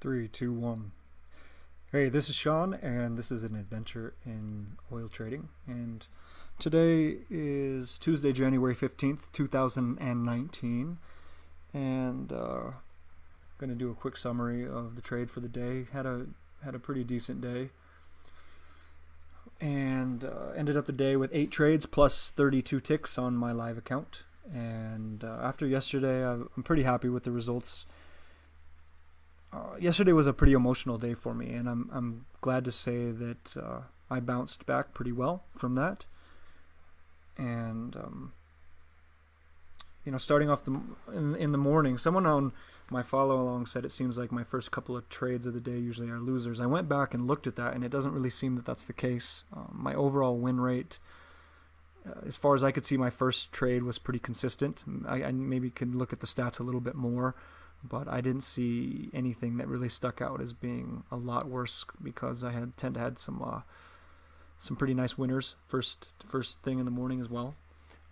Three, two, one. Hey, this is Sean, and this is an adventure in oil trading. And today is Tuesday, January 15th, 2019. And going to do a quick summary of the trade for the day. Had a pretty decent day. And ended up the day with 8 trades plus 32 ticks on my live account. And after yesterday, I'm pretty happy with the results. Yesterday was a pretty emotional day for me, and I'm glad to say that I bounced back pretty well from that. And starting off in the morning, someone on my follow along said it seems like my first couple of trades of the day usually are losers. I went back and looked at that, and it doesn't really seem that that's the case. My overall win rate, as far as I could see, my first trade was pretty consistent. I maybe could look at the stats a little bit more, but I didn't see anything that really stuck out as being a lot worse because I tend to had some pretty nice winners first thing in the morning as well.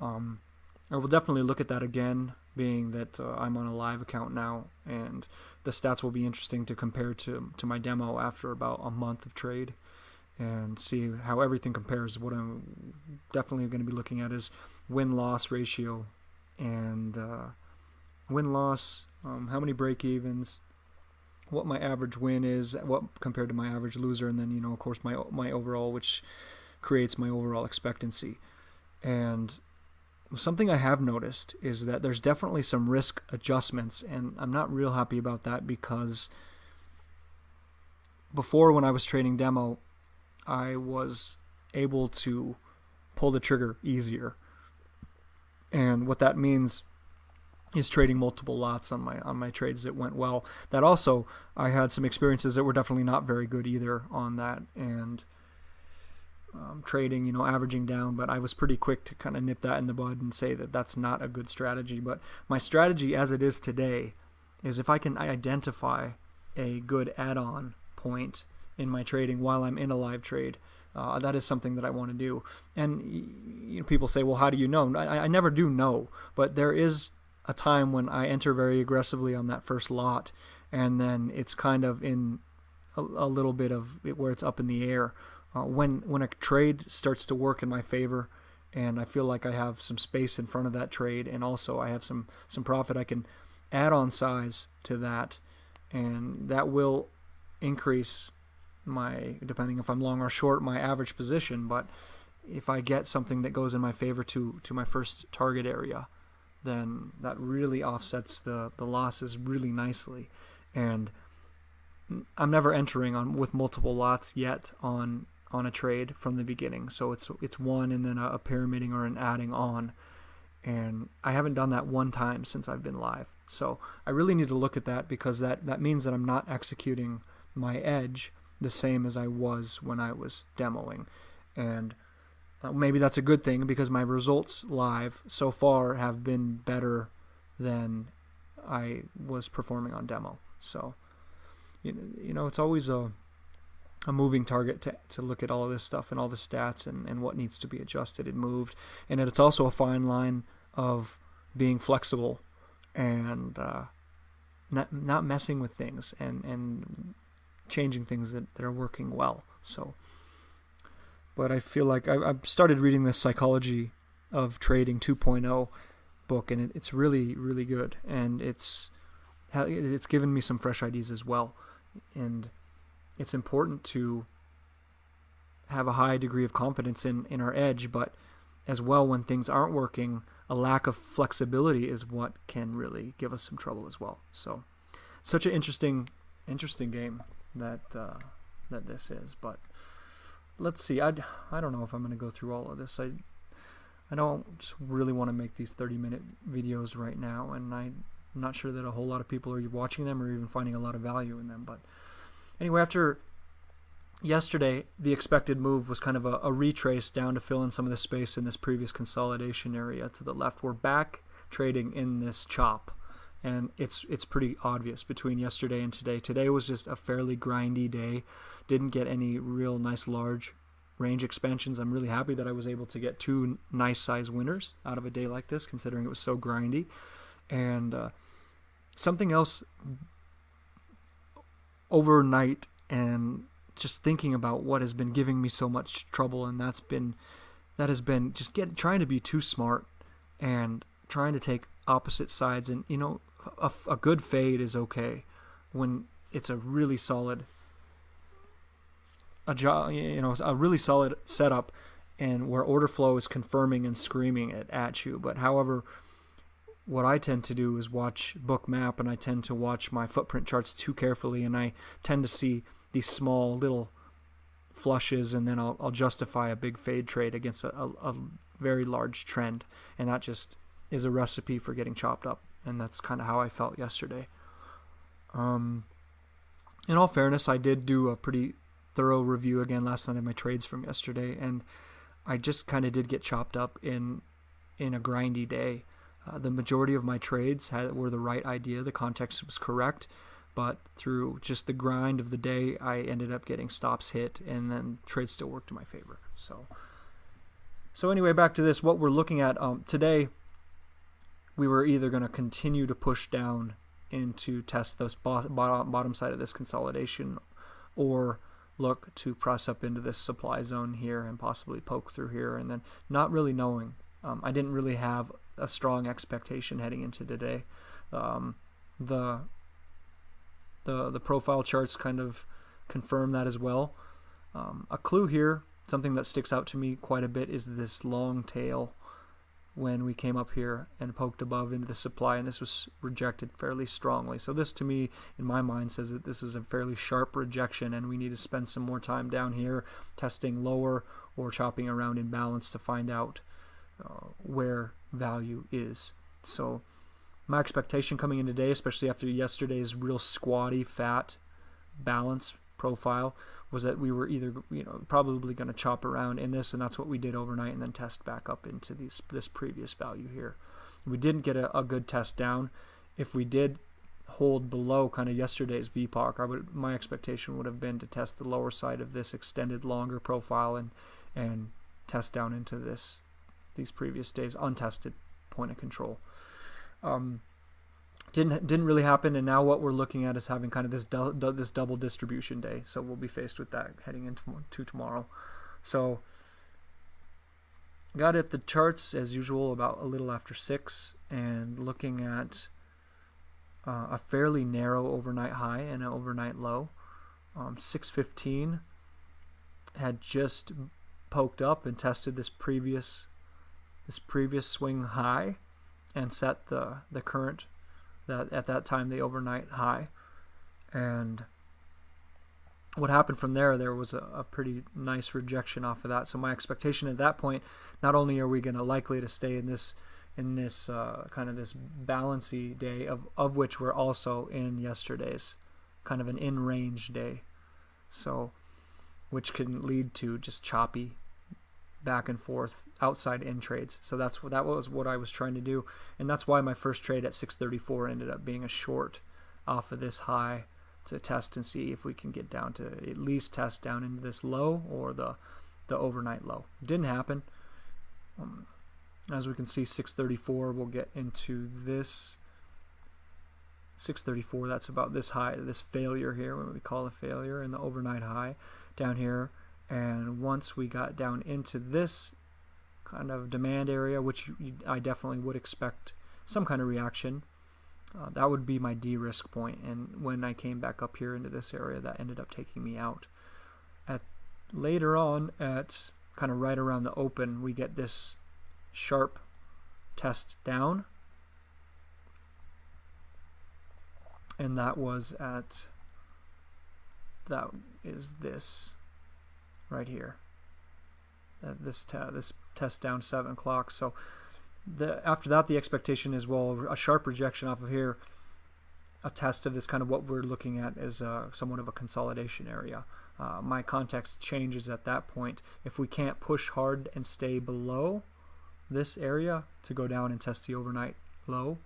I will definitely look at that again, being that I'm on a live account now, and the stats will be interesting to compare to my demo after about a month of trade and see how everything compares. What I'm definitely going to be looking at is win-loss ratio and win-loss, how many break-evens, what my average win is, what compared to my average loser, and then, of course, my overall, which creates my overall expectancy. And something I have noticed is that there's definitely some risk adjustments, and I'm not real happy about that because before, when I was trading demo, I was able to pull the trigger easier. And what that means is trading multiple lots on my trades that went well. That also, I had some experiences that were definitely not very good either on that, and trading, averaging down, but I was pretty quick to kind of nip that in the bud and say that that's not a good strategy. But my strategy as it is today is if I can identify a good add-on point in my trading while I'm in a live trade, that is something that I want to do. And people say, well, how do you know? I never do know, but there is a time when I enter very aggressively on that first lot, and then it's kind of in a little bit of it where it's up in the air. When a trade starts to work in my favor, and I feel like I have some space in front of that trade, and also I have some profit, I can add on size to that, and that will increase my, depending if I'm long or short, my average position. But if I get something that goes in my favor to my first target area, then that really offsets the losses really nicely. And I'm never entering with multiple lots yet on a trade from the beginning. So it's one and then a pyramiding or an adding on. And I haven't done that one time since I've been live. So I really need to look at that, because that means that I'm not executing my edge the same as I was when I was demoing. And maybe that's a good thing, because my results live so far have been better than I was performing on demo. So, it's always a moving target to look at all of this stuff and all the stats and what needs to be adjusted and moved. And it's also a fine line of being flexible and not messing with things and changing things that are working well. So, but I feel like I've started reading this Psychology of Trading 2.0 book, and it's really, really good. And it's given me some fresh ideas as well. And it's important to have a high degree of confidence in our edge, but as well, when things aren't working, a lack of flexibility is what can really give us some trouble as well. So, such an interesting game that this is. But let's see. I don't know if I'm going to go through all of this. I don't really want to make these 30-minute videos right now, and I'm not sure that a whole lot of people are watching them or even finding a lot of value in them. But anyway, after yesterday, the expected move was kind of a retrace down to fill in some of the space in this previous consolidation area to the left. We're back trading in this chop, and it's pretty obvious between yesterday and today. Today was just a fairly grindy day. Didn't get any real nice large range expansions. I'm really happy that I was able to get 2 nice size winners out of a day like this, considering it was so grindy. And something else overnight and just thinking about what has been giving me so much trouble, and that has been just trying to be too smart and trying to take opposite sides. And a good fade is okay when it's a really solid a really solid setup, and where order flow is confirming and screaming it at you. But however, what I tend to do is watch Bookmap, and I tend to watch my footprint charts too carefully, and I tend to see these small little flushes, and then I'll justify a big fade trade against a very large trend, and that just is a recipe for getting chopped up. And that's kind of how I felt yesterday. In all fairness, I did do a pretty thorough review again last night of my trades from yesterday, and I just kind of did get chopped up in a grindy day. The majority of my trades were the right idea. The context was correct, but through just the grind of the day, I ended up getting stops hit, and then trades still worked in my favor. So anyway, back to this. What we're looking at today, we were either going to continue to push down into test those bottom side of this consolidation, or look to press up into this supply zone here and possibly poke through here, and then not really knowing. I didn't really have a strong expectation heading into today. The profile charts kind of confirm that as well. A clue here, something that sticks out to me quite a bit, is this long tail when we came up here and poked above into the supply, and this was rejected fairly strongly. So this, to me, in my mind, says that this is a fairly sharp rejection, and we need to spend some more time down here testing lower or chopping around in balance to find out where value is. So my expectation coming in today, especially after yesterday's real squatty, fat balance profile, was that we were either probably going to chop around in this, and that's what we did overnight, and then test back up into this previous value here. We didn't get a good test down. If we did hold below kind of yesterday's VPOC, my expectation would have been to test the lower side of this extended longer profile and test down into these previous days untested point of control. Didn't really happen, and now what we're looking at is having kind of this double distribution day. So we'll be faced with that heading into tomorrow. So got at the charts as usual about a little after 6, and looking at a fairly narrow overnight high and an overnight low. 615 had just poked up and tested this previous swing high and set the current, that at that time the overnight high. And what happened from there was a pretty nice rejection off of that. So my expectation at that point, not only are we going to likely to stay in this kind of this balancy day, of which we're also in yesterday's kind of an in range day, so which can lead to just choppy back and forth outside in trades. So that was what I was trying to do, and that's why my first trade at 634 ended up being a short off of this high to test and see if we can get down to at least test down into this low or the overnight low. It didn't happen. As we can see, 634, we'll get into this 634. That's about this high, this failure here, what we call a failure, and the overnight high down here. And once we got down into this kind of demand area, which I definitely would expect some kind of reaction, that would be my de-risk point. And when I came back up here into this area, that ended up taking me out. Later on, at kind of right around the open, we get this sharp test down, and that is this right here. This test down 7 o'clock. So after that, the expectation is, well, a sharp rejection off of here, a test of this kind of what we're looking at as somewhat of a consolidation area. My context changes at that point. If we can't push hard and stay below this area to go down and test the overnight low,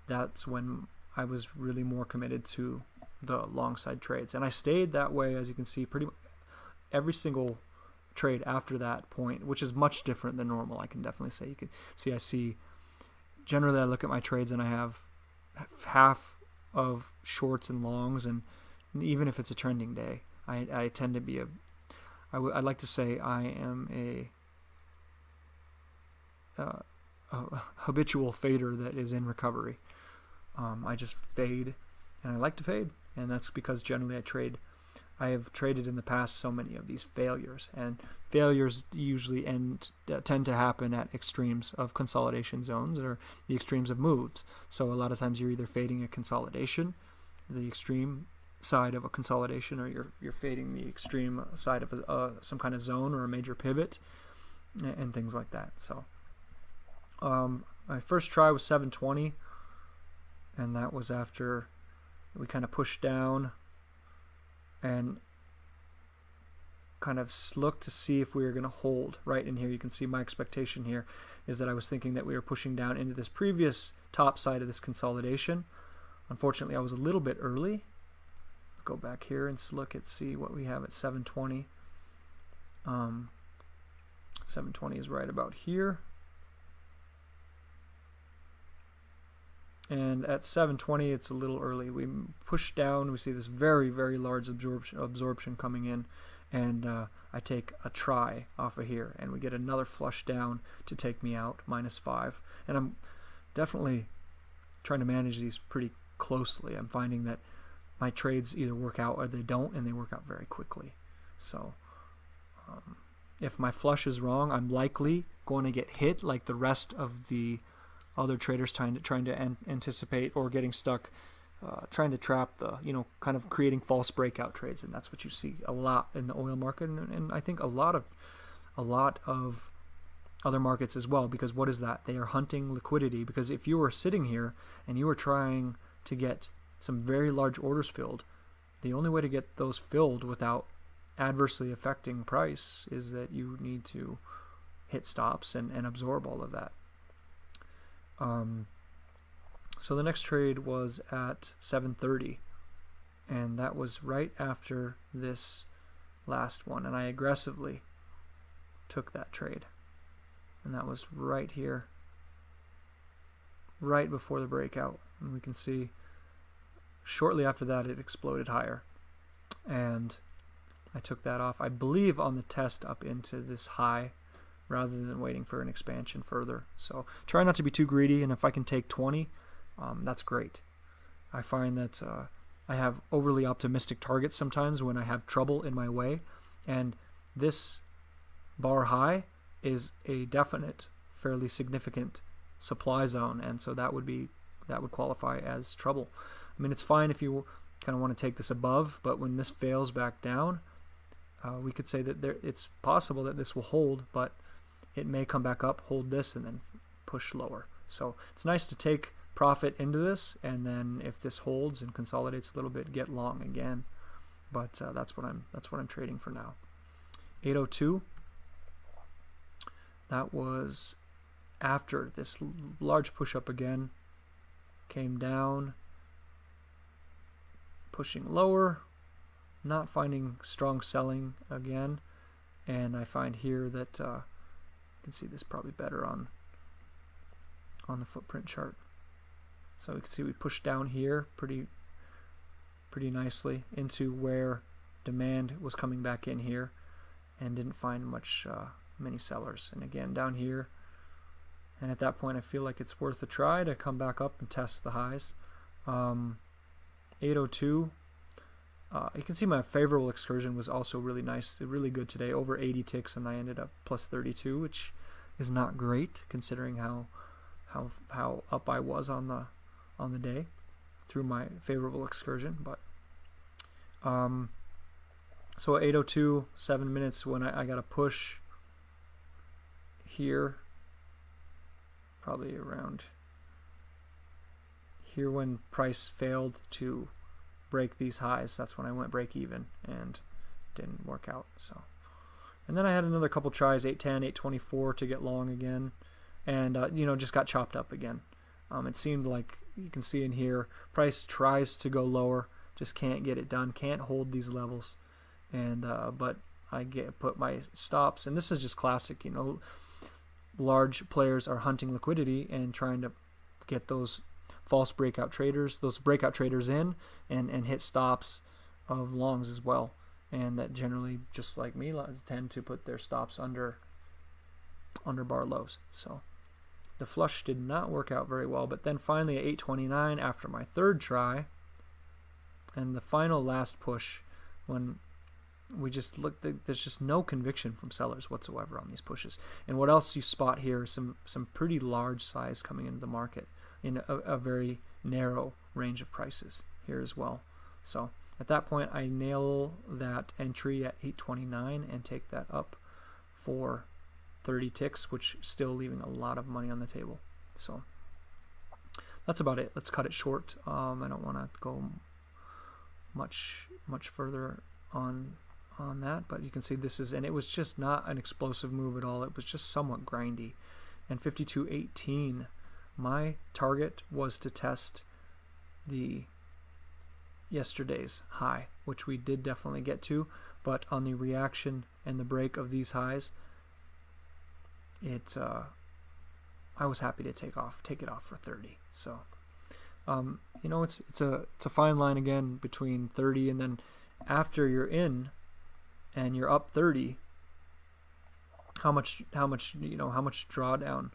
that's when I was really more committed to the long side trades. And I stayed that way, as you can see, pretty much every single trade after that point, which is much different than normal. I can definitely say, you can see, generally I look at my trades and I have half of shorts and longs and even if it's a trending day. I tend to be I'd like to say I am a habitual fader that is in recovery. I just fade, and I like to fade, and that's because generally I have traded in the past so many of these failures, and failures usually tend to happen at extremes of consolidation zones or the extremes of moves. So a lot of times you're either fading a consolidation, the extreme side of a consolidation, or you're fading the extreme side of some kind of zone or a major pivot, and things like that. So my first try was 720, and that was after we kind of pushed down and kind of looked to see if we were going to hold right in here. You can see my expectation here is that I was thinking that we were pushing down into this previous top side of this consolidation. Unfortunately, I was a little bit early. Let's go back here and see what we have at 720. 720 is right about here. And at 720, it's a little early. We push down. We see this very, very large absorption coming in. And I take a try off of here. And we get another flush down to take me out, -5. And I'm definitely trying to manage these pretty closely. I'm finding that my trades either work out or they don't, and they work out very quickly. So if my flush is wrong, I'm likely going to get hit like the rest of the other traders trying to anticipate or getting stuck, trying to trap the, kind of creating false breakout trades. And that's what you see a lot in the oil market, and I think a lot of other markets as well, because what is that? They are hunting liquidity. Because if you were sitting here and you were trying to get some very large orders filled, the only way to get those filled without adversely affecting price is that you need to hit stops and absorb all of that. So the next trade was at 7:30, and that was right after this last one, and I aggressively took that trade, and that was right here, right before the breakout. And we can see shortly after that it exploded higher, and I took that off, I believe, on the test up into this high, rather than waiting for an expansion further. So try not to be too greedy, and if I can take 20, that's great. I find that I have overly optimistic targets sometimes when I have trouble in my way, and this bar high is a definite, fairly significant supply zone, and so that would qualify as trouble. I mean, it's fine if you kind of want to take this above, but when this fails back down, we could say that it's possible that this will hold, but it may come back up, hold this, and then push lower. So it's nice to take profit into this, and then if this holds and consolidates a little bit, get long again. But that's what I'm trading for now. 802. That was after this large push up again, came down, pushing lower, not finding strong selling again, and I find here that can see this probably better on the footprint chart. So we can see we pushed down here pretty nicely into where demand was coming back in here, and didn't find many sellers. And again down here, and at that point I feel like it's worth a try to come back up and test the highs. 802. You can see my favorable excursion was also really nice, really good today, over 80 ticks, and I ended up plus 32, which is not great considering how up I was on the day through my favorable excursion. But so at 802, 7 minutes, when I got a push here, probably around here when price failed to break these highs, that's when I went break even and didn't work out. So, and then I had another couple tries, 810, 824 to get long again, and just got chopped up again. It seemed like, you can see in here, price tries to go lower, just can't get it done, can't hold these levels, and but I put my stops, and this is just classic. Large players are hunting liquidity and trying to get those false breakout traders in and hit stops of longs as well, and that generally, just like me, tend to put their stops under bar lows. So the flush did not work out very well, but then finally at 829 after my third try and the final last push, when we just looked, there's just no conviction from sellers whatsoever on these pushes. And what else you spot here is some pretty large size coming into the market in a very narrow range of prices here as well. So at that point, I nail that entry at 829 and take that up for 30 ticks, which is still leaving a lot of money on the table. So that's about it. Let's cut it short. I don't want to go much further on that, but you can see this is, and it was just not an explosive move at all. It was just somewhat grindy. And 52.18, my target was to test the yesterday's high, which we did definitely get to, but on the reaction and the break of these highs, I was happy to take it off for 30. So you know, it's a fine line again between 30 and then after you're in and you're up 30, how much drawdown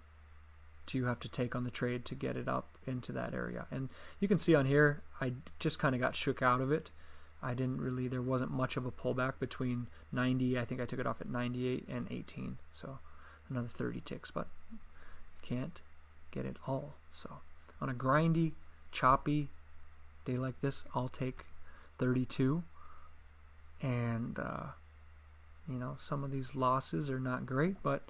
do you have to take on the trade to get it up into that area? And you can see on here, I just kind of got shook out of it. There wasn't much of a pullback between 90, I think I took it off at 98 and 18, so another 30 ticks, but you can't get it all. So on a grindy, choppy day like this, I'll take 32. And you know, some of these losses are not great, but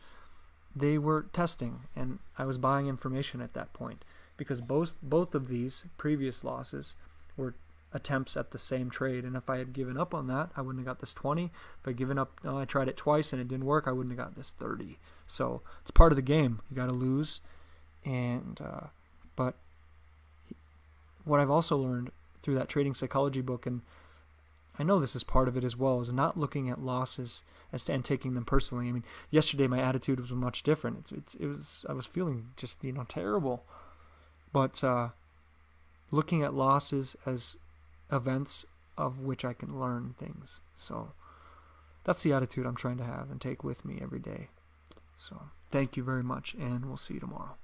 they were testing, and I was buying information at that point because both of these previous losses were attempts at the same trade, and if I had given up on that, I wouldn't have got this 20. If I'd given up, I tried it twice and it didn't work, I wouldn't have got this 30. So it's part of the game. You got to lose, and but what I've also learned through that trading psychology book, and I know this is part of it as well, is not looking at losses and taking them personally. I mean, yesterday my attitude was much different. I was feeling just, you know, terrible. But looking at losses as events of which I can learn things. So that's the attitude I'm trying to have and take with me every day. So thank you very much, and we'll see you tomorrow.